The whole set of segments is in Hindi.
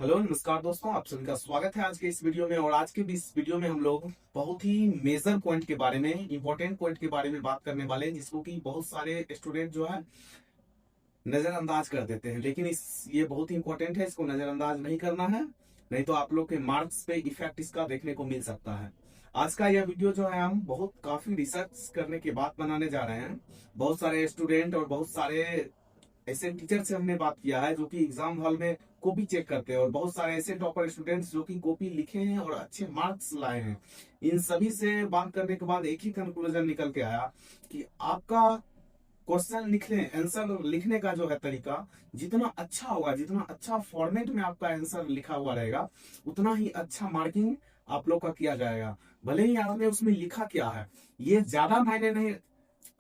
हेलो नमस्कार दोस्तों, आप सभी का स्वागत है आज के इस वीडियो में। और आज के इस वीडियो में हम लोग बहुत ही मेजर पॉइंट के बारे में, इंपॉर्टेंट पॉइंट के बारे में बात करने वाले हैं, जिसको कि बहुत सारे स्टूडेंट जो है नजरअंदाज कर देते हैं। लेकिन ये बहुत ही इंपॉर्टेंट है, इसको नजरअंदाज नहीं करना है, नहीं तो आप लोग के मार्क्स पे इफेक्ट इसका देखने को मिल सकता है। आज का यह वीडियो जो है हम बहुत काफी रिसर्च करने के बाद बनाने जा रहे हैं। बहुत सारे स्टूडेंट और बहुत सारे ऐसे टीचर से हमने बात किया है जो कि एग्जाम हॉल में कॉपी चेक करते हैं, और बहुत सारे ऐसे टॉपर स्टूडेंट्स जो कि कॉपी लिखे हैं और अच्छे मार्क्स लाए हैं। इन सभी से बात करने के बाद एक ही कंक्लूजन निकल के आया कि आपका क्वेश्चन लिखने आंसर लिखने का जो है तरीका जितना अच्छा होगा, जितना अच्छा फॉर्मेट में आपका आंसर लिखा हुआ रहेगा, उतना ही अच्छा मार्किंग आप लोग का किया जाएगा। भले ही आपने उसमें लिखा क्या है ये ज्यादा मायने नहीं,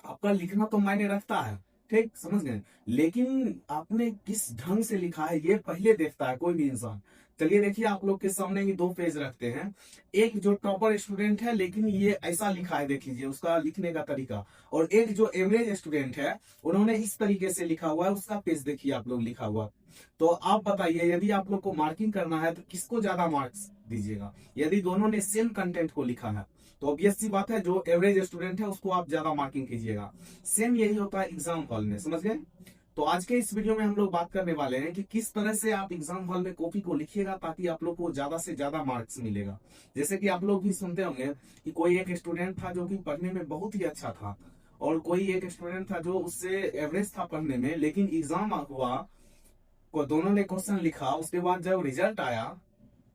आपका लिखना तो मायने रखता है, ठीक समझ गए, लेकिन आपने किस ढंग से लिखा है ये पहले देखता है कोई भी इंसान। चलिए देखिए, आप लोग के सामने ही दो पेज रखते हैं। एक जो टॉपर स्टूडेंट है लेकिन ये ऐसा लिखा है, देख लीजिए उसका लिखने का तरीका। और एक जो एवरेज स्टूडेंट है, उन्होंने इस तरीके से लिखा हुआ है, उसका पेज देखिए आप लोग लिखा हुआ। तो आप बताइए, यदि आप लोग को मार्किंग करना है तो किसको ज्यादा मार्क्स दीजिएगा? यदि दोनों ने सेम कंटेंट को लिखा है तो ऑब्वियस सी बात है, जो एवरेज स्टूडेंट है उसको आप ज्यादा मार्किंग कीजिएगा। सेम यही होता है एग्जाम हॉल में, समझ गए? तो आज के इस वीडियो में हम लोग बात करने वाले हैं कि किस तरह से आप एग्जाम हॉल में कॉपी को लिखिएगा ताकि आप लोग को ज्यादा से ज्यादा मार्क्स मिलेगा। जैसे कि आप लोग भी सुनते होंगे कि कोई एक स्टूडेंट था जो कि पढ़ने में बहुत ही अच्छा था, और कोई एक स्टूडेंट था जो उससे एवरेज था पढ़ने में, लेकिन एग्जाम हुआ को दोनों ने क्वेश्चन लिखा, उसके बाद जब रिजल्ट आया,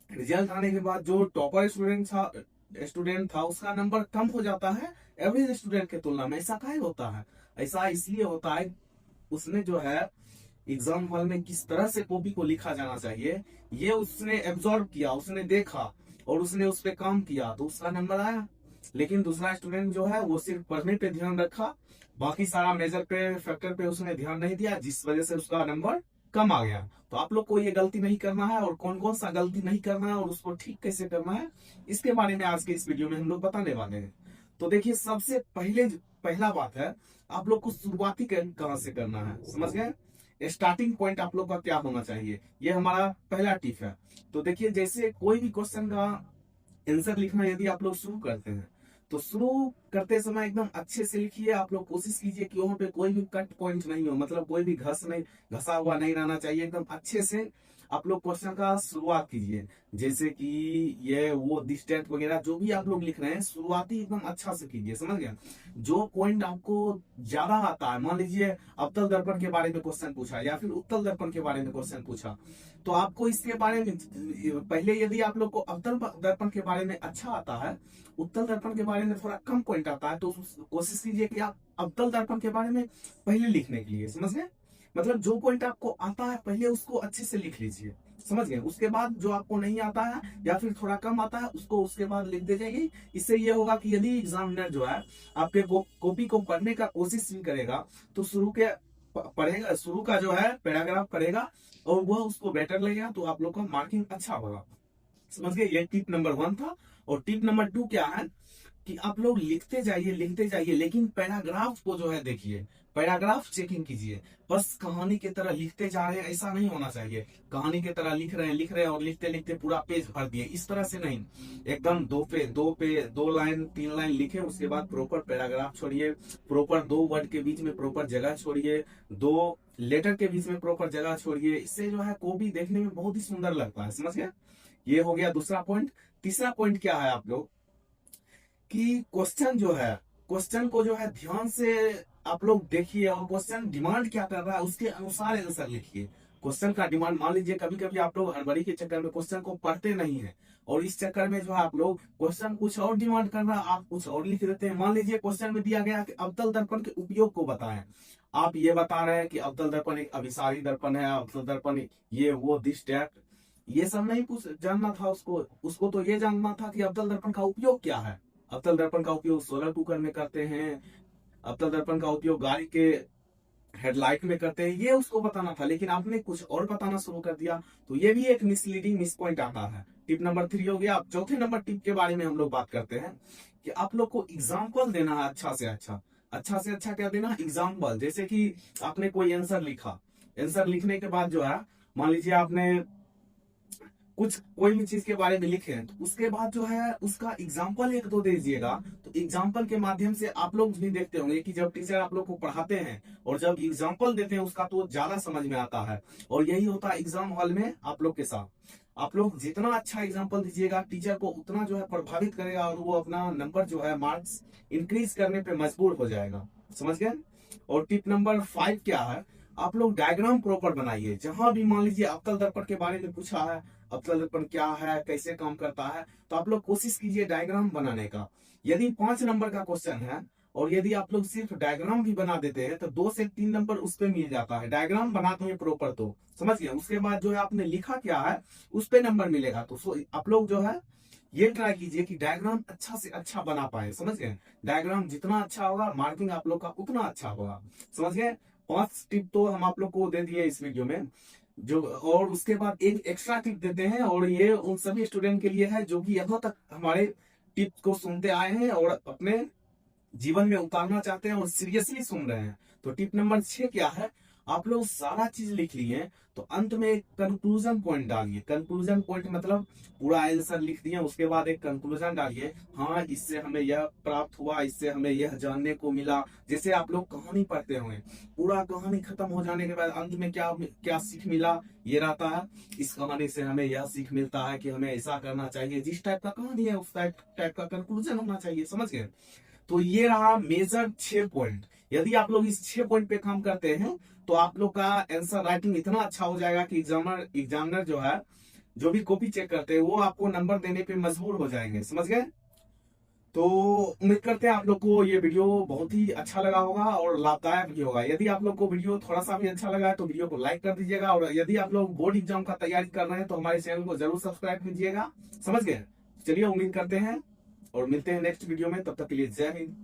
रिजल्ट आने के बाद जो टॉपर स्टूडेंट था उसका नंबर कम हो जाता है एवरेज स्टूडेंट के तुलना में। ऐसा काहे होता है? ऐसा इसलिए होता है, उसने जो है एग्जाम हॉल में किस तरह से कॉपी को लिखा जाना चाहिए ये उसने एब्जॉर्ब किया, उसने देखा और उसने उस पर काम किया, तो उसका नंबर आया। लेकिन दूसरा स्टूडेंट जो है वो सिर्फ पढ़ने पे ध्यान रखा, बाकी सारा मेजर पे फैक्टर पे उसने ध्यान नहीं दिया, जिस वजह से उसका नंबर कम आ गया। तो आप लोग को ये गलती नहीं करना है, और कौन कौन सा गलती नहीं करना है और उसको ठीक कैसे करना है, इसके बारे में आज के इस वीडियो में हम लोग बताने वाले हैं। तो देखिए, सबसे पहला बात है, आप लोग को शुरुआती कहाँ से करना है, समझ गए? स्टार्टिंग पॉइंट आप लोग का क्या होना चाहिए, ये हमारा पहला टिप है। तो देखिए, जैसे कोई भी क्वेश्चन का आंसर लिखना यदि आप लोग शुरू करते हैं तो शुरू करते समय एकदम अच्छे से लिखिए। आप लोग कोशिश कीजिए कि वहां पे कोई भी कट पॉइंट नहीं हो, मतलब कोई भी घसा हुआ नहीं रहना चाहिए। एकदम अच्छे से आप लोग क्वेश्चन का शुरुआत कीजिए, जैसे कि ये वो दिस डेट वगैरह जो भी आप लोग लिख रहे हैं, शुरुआती एकदम अच्छा से कीजिए, समझ गए? जो पॉइंट आपको ज्यादा आता है, मान लीजिए अवतल दर्पण के बारे में क्वेश्चन पूछा या फिर उत्तल दर्पण के बारे में क्वेश्चन पूछा, तो आपको इसके बारे में पहले, यदि आप लोग को अवतल दर्पण के बारे में अच्छा आता है, उत्तल दर्पण के बारे में थोड़ा कम पॉइंट आता है, तो कोशिश कीजिए कि आप अवतल दर्पण के बारे में पहले लिखने के लिए, समझ गए? मतलब जो पॉइंट आपको आता है पहले उसको अच्छे से लिख लीजिए, समझ गए? उसके बाद जो आपको नहीं आता है या फिर थोड़ा कम आता है उसको उसके बाद लिख दे जाइए। इससे ये होगा कि यदि एग्जामिनर जो है आपके कॉपी को पढ़ने का कोशिश भी करेगा तो पढ़ेगा, शुरू का जो है पैराग्राफ पढ़ेगा और वह उसको बेटर लगेगा, तो आप लोग का मार्किंग अच्छा होगा, समझ गए? ये टिप नंबर 1 था। और टिप नंबर 2 क्या है कि आप लोग लिखते जाइए, लेकिन पैराग्राफ को जो है देखिए, पैराग्राफ चेकिंग कीजिए। बस कहानी की तरह लिखते जा रहे हैं ऐसा नहीं होना चाहिए। कहानी की तरह लिख रहे हैं और लिखते लिखते पूरा पेज भर दिए, इस तरह से नहीं। एकदम दो लाइन 3 लाइन लिखे, उसके बाद प्रॉपर पैराग्राफ छोड़िए, प्रॉपर 2 वर्ड के बीच में प्रॉपर जगह छोड़िए, 2 लेटर के बीच में प्रॉपर जगह छोड़िए। इससे जो है कॉपी देखने में बहुत ही सुंदर लगता है, समझ गए? ये हो गया दूसरा पॉइंट। तीसरा पॉइंट क्या है आप लोग कि क्वेश्चन जो है, क्वेश्चन को जो है ध्यान से आप लोग देखिए, और क्वेश्चन डिमांड क्या कर रहा है उसके अनुसार आंसर लिखिए। क्वेश्चन का डिमांड, मान लीजिए कभी कभी आप लोग हड़बड़ी के चक्कर में क्वेश्चन को पढ़ते नहीं है, और इस चक्कर में जो है आप लोग क्वेश्चन कुछ और डिमांड कर रहा है, आप कुछ और लिख देते हैं। मान लीजिए क्वेश्चन में दिया गया कि अवतल दर्पण के उपयोग को बताएं, आप ये बता रहे हैं कि अवतल दर्पण एक अभिसारी दर्पण है, अवतल दर्पण ये वो दिस डैट, ये सब नहीं कुछ जानना था उसको। उसको तो ये जानना था कि अवतल दर्पण का उपयोग क्या है। अवतल दर्पण का उपयोग सोलर कुकर में करते हैं, अवतल दर्पण का उपयोग गाड़ी के हेडलाइट में करते हैं, ये उसको बताना था, लेकिन आपने कुछ और बताना शुरू कर दिया, तो ये भी एक मिस पॉइंट आता है। टिप नंबर 3 हो गया। अब चौथे नंबर टिप के बारे में हम लोग बात करते हैं कि आप लोग को एग्जाम्पल देना है अच्छा से अच्छा। अच्छा से अच्छा क्या देना? एग्जाम्पल। जैसे कि आपने कोई आंसर लिखा, आंसर लिखने के बाद जो है, मान लीजिए आपने कुछ कोई भी चीज के बारे में लिखे तो उसके बाद जो है उसका एग्जाम्पल एक दो दे दीजिएगा। तो एग्जाम्पल के माध्यम से आप लोग भी देखते होंगे कि जब टीचर आप लोग को पढ़ाते हैं और जब एग्जाम्पल देते हैं उसका तो ज्यादा समझ में आता है। और यही होता है एग्जाम हॉल में आप लोग के साथ। आप लोग जितना अच्छा एग्जाम्पल दीजिएगा टीचर को उतना जो है प्रभावित करेगा और वो अपना नंबर जो है मार्क्स इंक्रीज करने पे मजबूर हो जाएगा। समझ गए। और टिप नंबर 5 क्या है, आप लोग डायग्राम प्रॉपर बनाइए। जहां भी मान लीजिए अवतल दर्पण के बारे में पूछा है, अवतल दर्पण क्या है, कैसे काम करता है, तो आप लोग कोशिश कीजिए डायग्राम बनाने का। यदि 5 नंबर का क्वेश्चन है और यदि आप लोग सिर्फ डायग्राम भी बना देते हैं तो 2 से 3 नंबर उस पे मिल जाता है। डायग्राम बनाते हैं प्रॉपर तो समझ गए। उसके बाद जो है आपने लिखा क्या है उस पे नंबर मिलेगा। तो आप लोग जो है ये ट्राई कीजिए कि डायग्राम अच्छा से अच्छा बना पाए। समझ गए। डायग्राम जितना अच्छा होगा मार्किंग आप लोग का उतना अच्छा होगा। समझ गए। 5 टिप तो हम आप लोग को दे दिए इस वीडियो में जो, और उसके बाद एक एक्स्ट्रा टिप देते हैं और ये उन सभी स्टूडेंट के लिए है जो कि यहाँ तक हमारे टिप को सुनते आए हैं और अपने जीवन में उतारना चाहते हैं और सीरियसली सुन रहे हैं। तो टिप नंबर 6 क्या है, आप लोग सारा चीज लिख लिए तो अंत में एक कंक्लूजन पॉइंट डालिए। कंक्लूजन पॉइंट मतलब पूरा आंसर लिख दिए उसके बाद एक कंक्लूजन डालिए। हाँ इससे हमें यह प्राप्त हुआ, इससे हमें यह जानने को मिला। जैसे आप लोग कहानी पढ़ते हुए पूरा कहानी खत्म हो जाने के बाद अंत में क्या क्या सीख मिला ये रहता है। इस कहानी से हमें यह सीख मिलता है कि हमें ऐसा करना चाहिए। जिस टाइप का कहानी है उस टाइप का कंक्लूजन होना चाहिए। समझ गए। तो ये रहा मेजर 6 पॉइंट। यदि आप लोग इस 6 पॉइंट पे काम करते हैं तो आप लोग का आंसर राइटिंग इतना अच्छा हो जाएगा कि एग्जामिनर जो है जो भी कॉपी चेक करते हैं वो आपको नंबर देने पे मजबूर हो जाएंगे। समझ गए। तो उम्मीद करते हैं आप लोग को ये वीडियो बहुत ही अच्छा लगा होगा और लाभदायक भी होगा। यदि आप लोग को वीडियो थोड़ा सा भी अच्छा लगा है तो वीडियो को लाइक कर दीजिएगा। और यदि आप लोग बोर्ड एग्जाम का तैयारी कर रहे हैं तो हमारे चैनल को जरूर सब्सक्राइब कीजिएगा। समझ गए। चलिए उम्मीद करते हैं और मिलते हैं नेक्स्ट वीडियो में। तब तक के लिए जय हिंद।